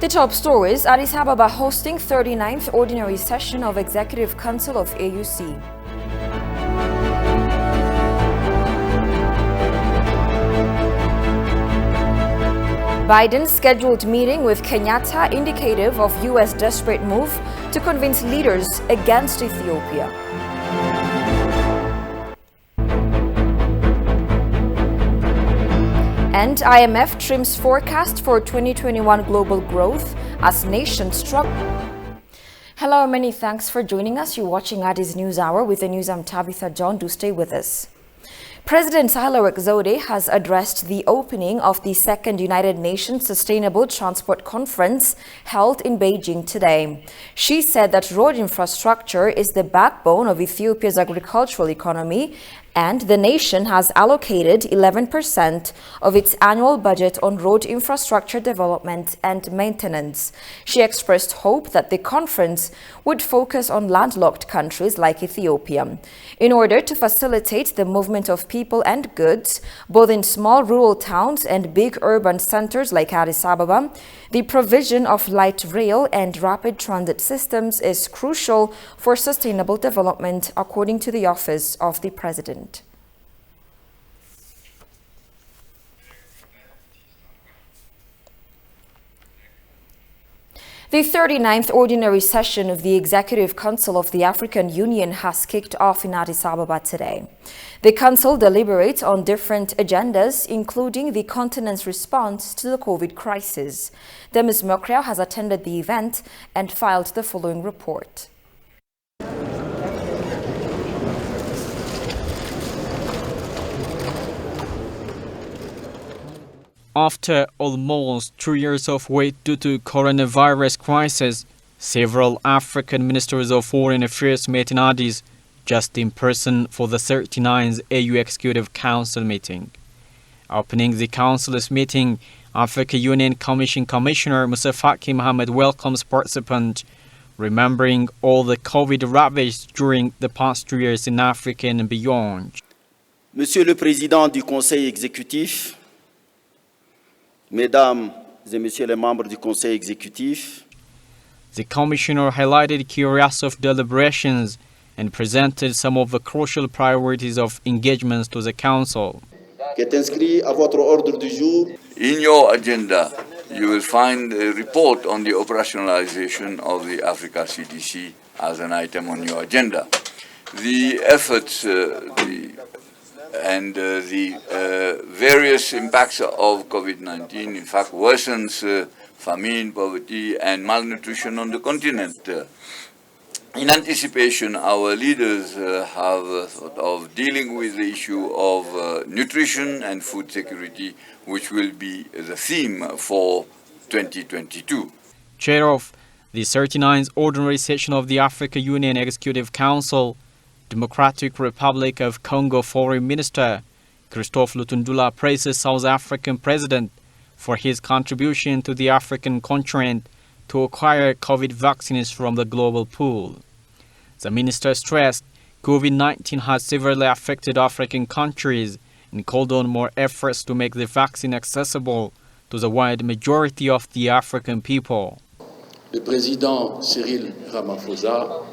The top stories: Addis Ababa hosting 39th Ordinary Session of Executive Council of AUC. Biden's scheduled meeting with Kenyatta indicative of U.S. desperate move to convince leaders against Ethiopia. And IMF trims forecast for 2021 global growth as nations struggle. Hello, many thanks for joining us. You're watching Addis News Hour. With the news, I'm Tabitha John. Do stay with us. President Sahle-Work Zewde has addressed the opening of the second United Nations Sustainable Transport Conference held in Beijing today. She said that road infrastructure is the backbone of Ethiopia's agricultural economy, and the nation has allocated 11% of its annual budget on road infrastructure development and maintenance. She expressed hope that the conference would focus on landlocked countries like Ethiopia, in order to facilitate the movement of people and goods, both in small rural towns and big urban centers like Addis Ababa. The provision of light rail and rapid transit systems is crucial for sustainable development, according to the Office of the President. The 39th Ordinary Session of the Executive Council of the African Union has kicked off in Addis Ababa today. The Council deliberates on different agendas, including the continent's response to the COVID crisis. Demis Mokriao has attended the event and filed the following report. After almost 2 years of wait due to coronavirus crisis, several African ministers of foreign affairs met in Addis, just in person for the 39th AU Executive Council meeting. Opening the Council's meeting, African Union Commission Commissioner Musa Faki Mohammed welcomes participants, remembering all the COVID ravaged during the past 2 years in Africa and beyond. Monsieur le Président du Conseil exécutif, Mesdames et Messieurs les membres du Conseil exécutif, the Commissioner highlighted key areas of deliberations and presented some of the crucial priorities of engagements to the Council. qui est inscrit à votre ordre du jour. In your agenda, you will find a report on the operationalization of the Africa CDC as an item on your agenda. The efforts and the various impacts of COVID-19, in fact, worsens famine, poverty, and malnutrition on the continent. In anticipation, our leaders have thought of dealing with the issue of nutrition and food security, which will be the theme for 2022. Chair of the 39th Ordinary Session of the African Union Executive Council, Democratic Republic of Congo Foreign Minister Christophe Lutundula praises South African President for his contribution to the African continent to acquire COVID vaccines from the global pool. The minister stressed COVID-19 has severely affected African countries and called on more efforts to make the vaccine accessible to the wide majority of the African people. Le président Cyril Ramaphosa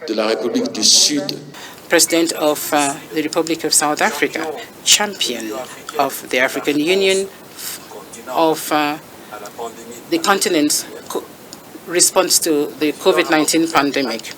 de la République du Sud, President of the Republic of South Africa, champion of the African Union, of the continent's response to the COVID-19 pandemic.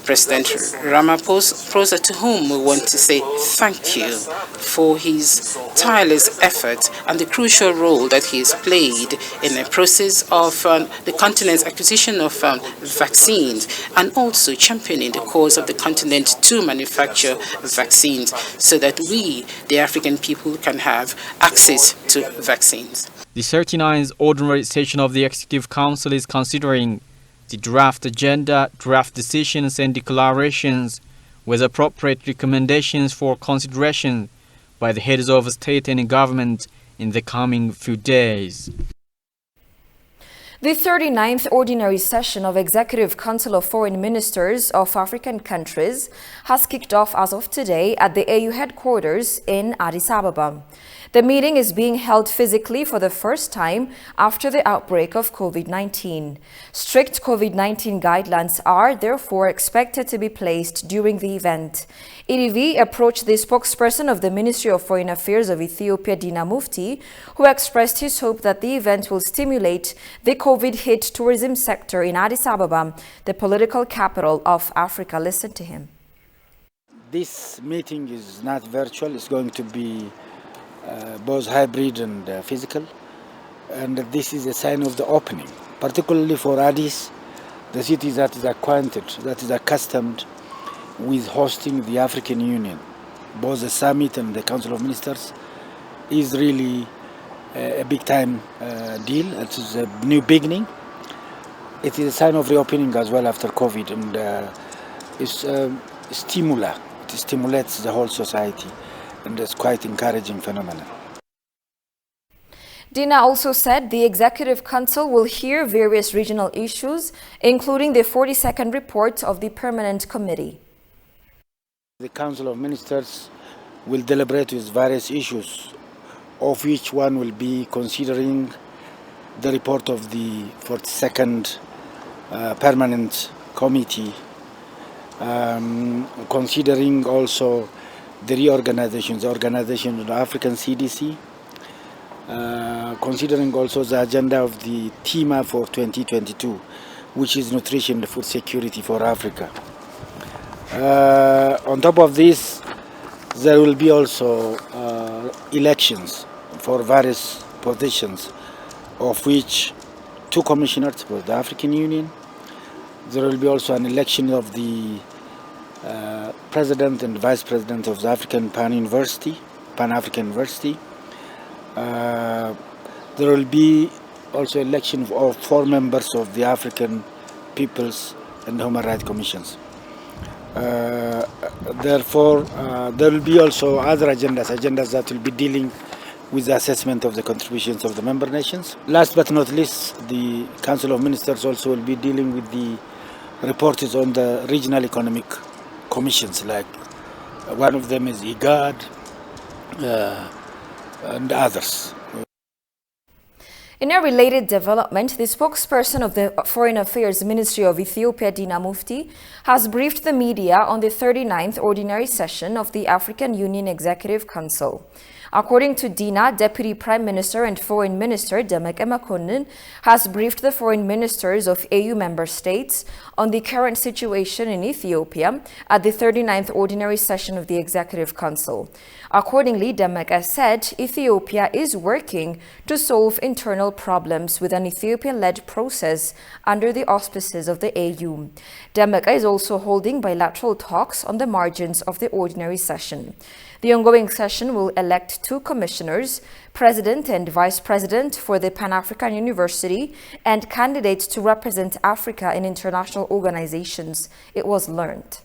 President Ramaphosa, to whom we want to say thank you for his tireless effort and the crucial role that he has played in the process of the continent's acquisition of vaccines, and also championing the cause of the continent to manufacture vaccines so that we, the African people, can have access to vaccines. The 39th Ordinary Session of the Executive Council is considering the draft agenda, draft decisions and declarations with appropriate recommendations for consideration by the heads of state and government in the coming few days. The 39th Ordinary Session of Executive Council of Foreign Ministers of African countries has kicked off as of today at the AU headquarters in Addis Ababa. The meeting is being held physically for the first time after the outbreak of COVID-19. Strict COVID-19 guidelines are therefore expected to be placed during the event. EDV approached the spokesperson of the Ministry of Foreign Affairs of Ethiopia, Dina Mufti, who expressed his hope that the event will stimulate the COVID-hit tourism sector in Addis Ababa, the political capital of Africa. Listen to him. This meeting is not virtual, it's going to be both hybrid and physical, and this is a sign of the opening, particularly for Addis, the city that is acquainted, that is accustomed with hosting the African Union. Both the summit and the Council of Ministers is really a big time deal. It is a new beginning. It is a sign of reopening as well after COVID, and it's a stimulus. It stimulates the whole society, and it's quite encouraging phenomenon. Dina also said the Executive Council will hear various regional issues, including the 42nd report of the Permanent Committee. The Council of Ministers will deliberate with various issues, of which one will be considering the report of the 42nd Permanent Committee, considering also the organization of the African CDC, considering also the agenda of the TEMA for 2022, which is nutrition and food security for Africa. On top of this, there will be also elections for various positions, of which 2 commissioners for the African Union. There will be also an election of the President and Vice President of the African Pan-African University. There will be also election of 4 members of the African Peoples and Human Rights Commissions. Therefore, there will be also other agendas that will be dealing with the assessment of the contributions of the member nations. Last but not least, the Council of Ministers also will be dealing with the reports on the regional economic commissions, like one of them is IGAD and others. In a related development, the spokesperson of the Foreign Affairs Ministry of Ethiopia, Dina Mufti, has briefed the media on the 39th Ordinary Session of the African Union Executive Council. According to Dina, Deputy Prime Minister and Foreign Minister Demeke Mekonnen has briefed the foreign ministers of AU member states on the current situation in Ethiopia at the 39th Ordinary Session of the Executive Council. Accordingly, Demeke said Ethiopia is working to solve internal problems with an Ethiopian-led process under the auspices of the AU. Demeke is also holding bilateral talks on the margins of the Ordinary Session. The ongoing session will elect 2 commissioners, President and Vice President for the Pan-African University, and candidates to represent Africa in international organizations, it was learned.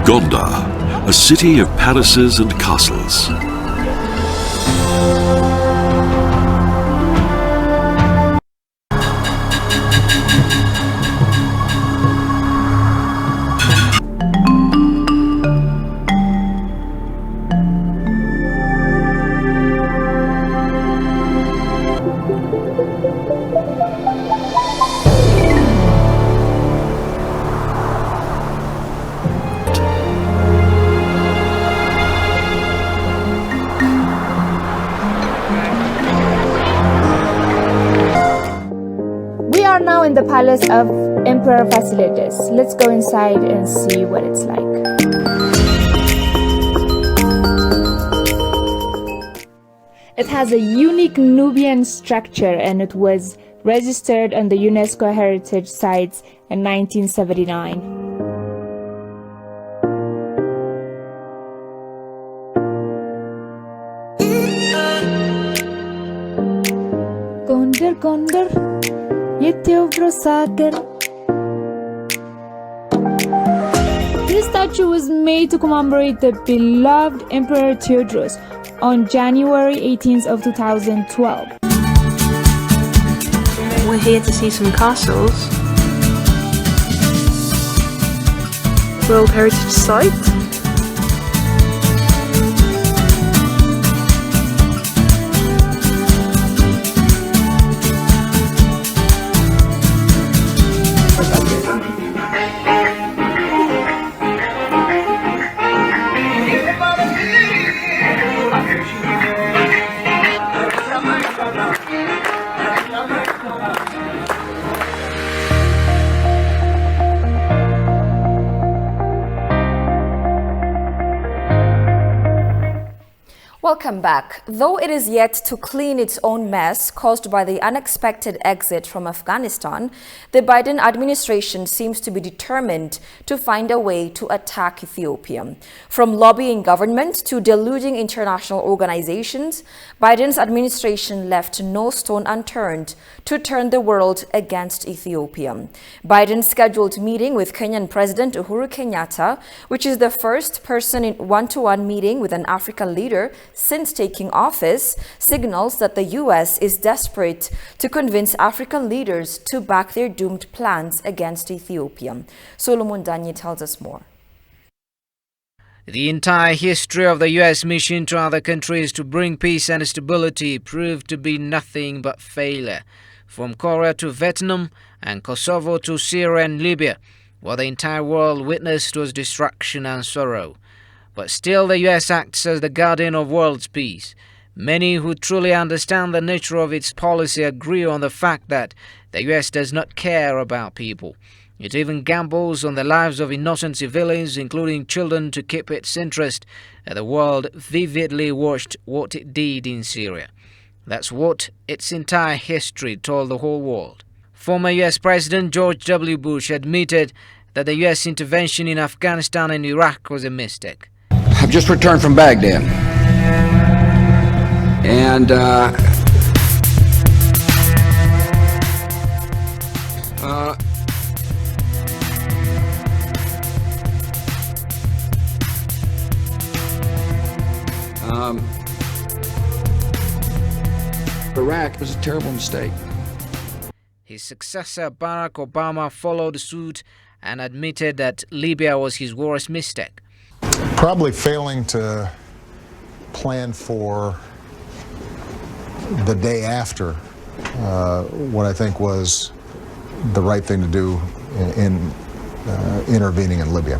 Gondar, a city of palaces and castles. Now in the palace of Emperor Fasilides. Let's go inside and see what it's like. It has a unique Nubian structure and it was registered on the UNESCO Heritage Sites in 1979. Gondar Gondar Yetevrosagar. This statue was made to commemorate the beloved Emperor Theodorus on January 18th of 2012. We're here to see some castles. World Heritage Site. Welcome back. Though it is yet to clean its own mess caused by the unexpected exit from Afghanistan, the Biden administration seems to be determined to find a way to attack Ethiopia. From lobbying government to deluding international organizations, Biden's administration left no stone unturned to turn the world against Ethiopia. Biden's scheduled meeting with Kenyan President Uhuru Kenyatta, which is the first person in one-to-one meeting with an African leader since taking office, signals that the U.S. is desperate to convince African leaders to back their doomed plans against Ethiopia. Solomon Danyi tells us more. The entire history of the U.S. mission to other countries to bring peace and stability proved to be nothing but failure. From Korea to Vietnam and Kosovo to Syria and Libya, what the entire world witnessed was destruction and sorrow. But still the U.S. acts as the guardian of world's peace. Many who truly understand the nature of its policy agree on the fact that the U.S. does not care about people. It even gambles on the lives of innocent civilians, including children, to keep its interest, and the world vividly watched what it did in Syria. That's what its entire history told the whole world. Former U.S. President George W. Bush admitted that the U.S. intervention in Afghanistan and Iraq was a mistake. I've just returned from Baghdad, and Iraq was a terrible mistake. His successor Barack Obama followed suit and admitted that Libya was his worst mistake. Probably failing to plan for the day after what I think was the right thing to do in intervening in Libya.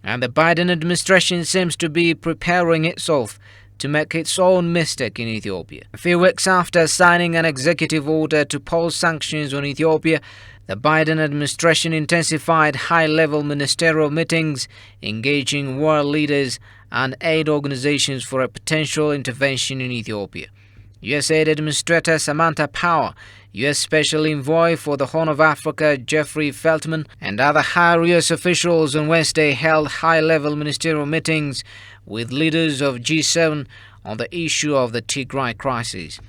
And the Biden administration seems to be preparing itself to make its own mistake in Ethiopia. A few weeks after signing an executive order to pause sanctions on Ethiopia, the Biden administration intensified high-level ministerial meetings, engaging world leaders and aid organizations for a potential intervention in Ethiopia. U.S. Aid Administrator Samantha Power, U.S. Special Envoy for the Horn of Africa Jeffrey Feltman, and other high U.S. officials on Wednesday held high-level ministerial meetings with leaders of G7 on the issue of the Tigray crisis.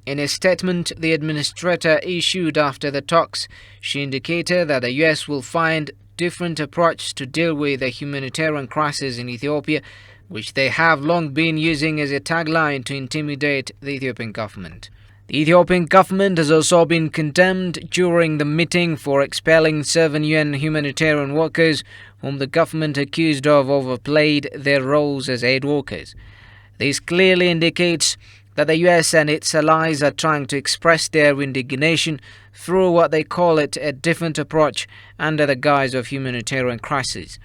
In a statement the administrator issued after the talks, she indicated that the U.S. will find different approaches to deal with the humanitarian crisis in Ethiopia, which they have long been using as a tagline to intimidate the Ethiopian government. The Ethiopian government has also been condemned during the meeting for expelling 7 UN humanitarian workers whom the government accused of overplayed their roles as aid workers. This clearly indicates that the US and its allies are trying to express their indignation through what they call it a different approach under the guise of humanitarian crisis.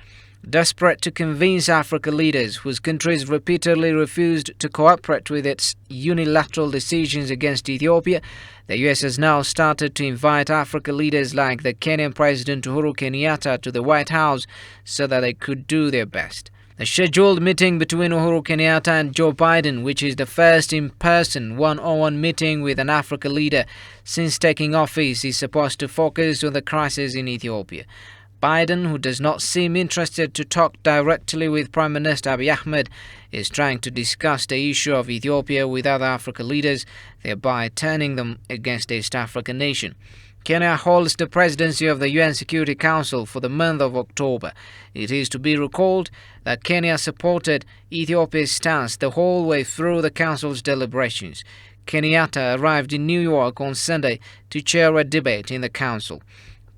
Desperate to convince African leaders whose countries repeatedly refused to cooperate with its unilateral decisions against Ethiopia, the US has now started to invite African leaders like the Kenyan President Uhuru Kenyatta to the White House so that they could do their best. The scheduled meeting between Uhuru Kenyatta and Joe Biden, which is the first in-person one-on-one meeting with an African leader since taking office, is supposed to focus on the crisis in Ethiopia. Biden, who does not seem interested to talk directly with Prime Minister Abiy Ahmed, is trying to discuss the issue of Ethiopia with other African leaders, thereby turning them against the East African nation. Kenya holds the presidency of the UN Security Council for the month of October. It is to be recalled that Kenya supported Ethiopia's stance the whole way through the Council's deliberations. Kenyatta arrived in New York on Sunday to chair a debate in the Council.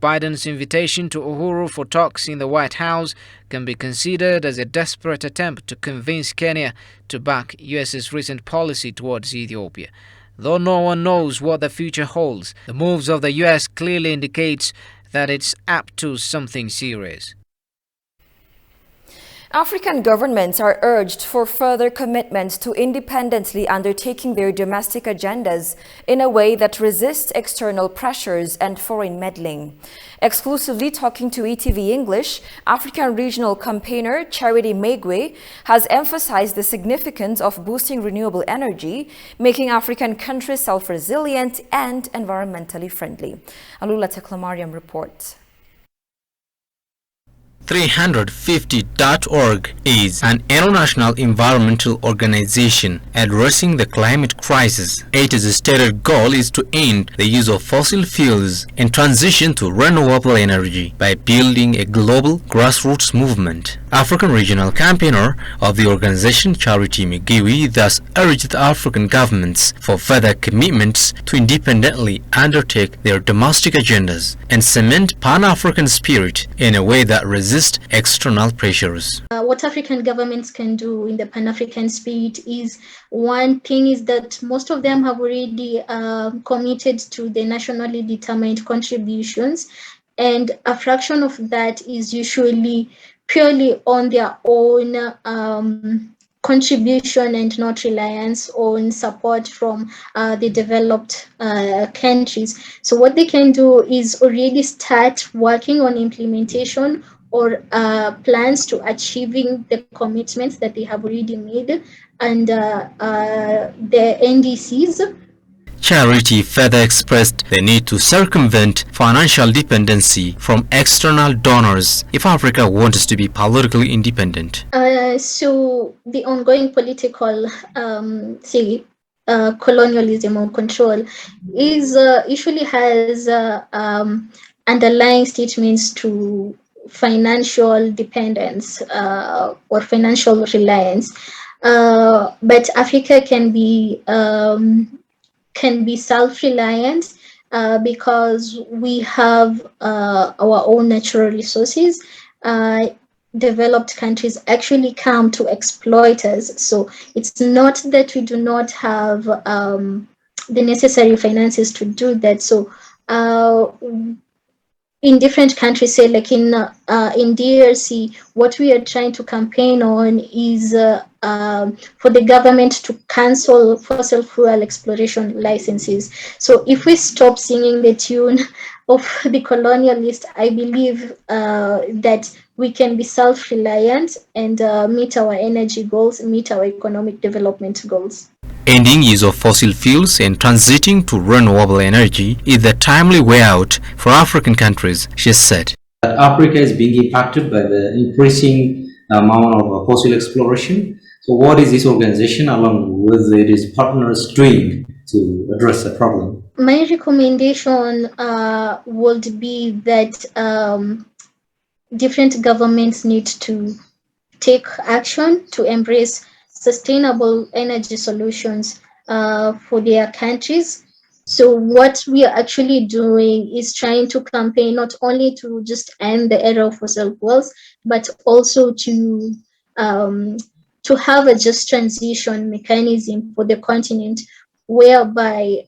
Biden's invitation to Uhuru for talks in the White House can be considered as a desperate attempt to convince Kenya to back US's recent policy towards Ethiopia. Though no one knows what the future holds, the moves of the US clearly indicates that it's up to something serious. African governments are urged for further commitments to independently undertaking their domestic agendas in a way that resists external pressures and foreign meddling. Exclusively talking to ETV English, African regional campaigner Charity Megwe has emphasized the significance of boosting renewable energy, making African countries self-resilient and environmentally friendly. Alula Teklamariam reports. 350.org is an international environmental organization addressing the climate crisis. Its stated goal is to end the use of fossil fuels and transition to renewable energy by building a global grassroots movement. African regional campaigner of the organization Charity Megwe thus urged African governments for further commitments to independently undertake their domestic agendas and cement Pan-African spirit in a way that resists external pressures. What African governments can do in the Pan-African spirit is, one thing is that most of them have already committed to the nationally determined contributions, and a fraction of that is usually purely on their own contribution and not reliance on support from the developed countries. So what they can do is already start working on implementation or plans to achieving the commitments that they have already made and the NDCs. Charity further expressed the need to circumvent financial dependency from external donors if Africa wants to be politically independent. So the ongoing political, colonialism or control is usually has underlying statements to financial dependence or financial reliance, but Africa can be self-reliant because we have our own natural resources. Developed countries actually come to exploit us, so it's not that we do not have the necessary finances to do that. So in different countries, say like in DRC, what we are trying to campaign on is for the government to cancel fossil fuel exploration licenses. So if we stop singing the tune of the colonialist, I believe that we can be self-reliant and meet our energy goals, meet our economic development goals. Ending use of fossil fuels and transiting to renewable energy is the timely way out for African countries, she said. Africa is being impacted by the increasing amount of fossil exploration. So what is this organization along with its partners doing to address the problem? My recommendation would be that different governments need to take action to embrace sustainable energy solutions for their countries. So what we are actually doing is trying to campaign not only to just end the era of fossil fuels, but also to have a just transition mechanism for the continent, whereby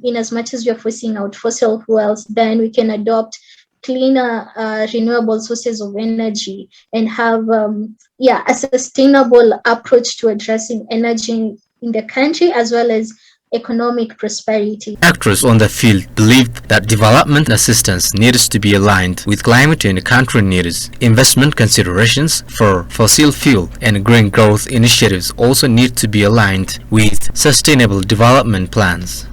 in as much as we are forcing out fossil fuels, then we can adopt cleaner renewable sources of energy and have a sustainable approach to addressing energy in the country, as well as economic prosperity. Actors on the field believe that development assistance needs to be aligned with climate and country needs. Investment considerations for fossil fuel and green growth initiatives also need to be aligned with sustainable development plans.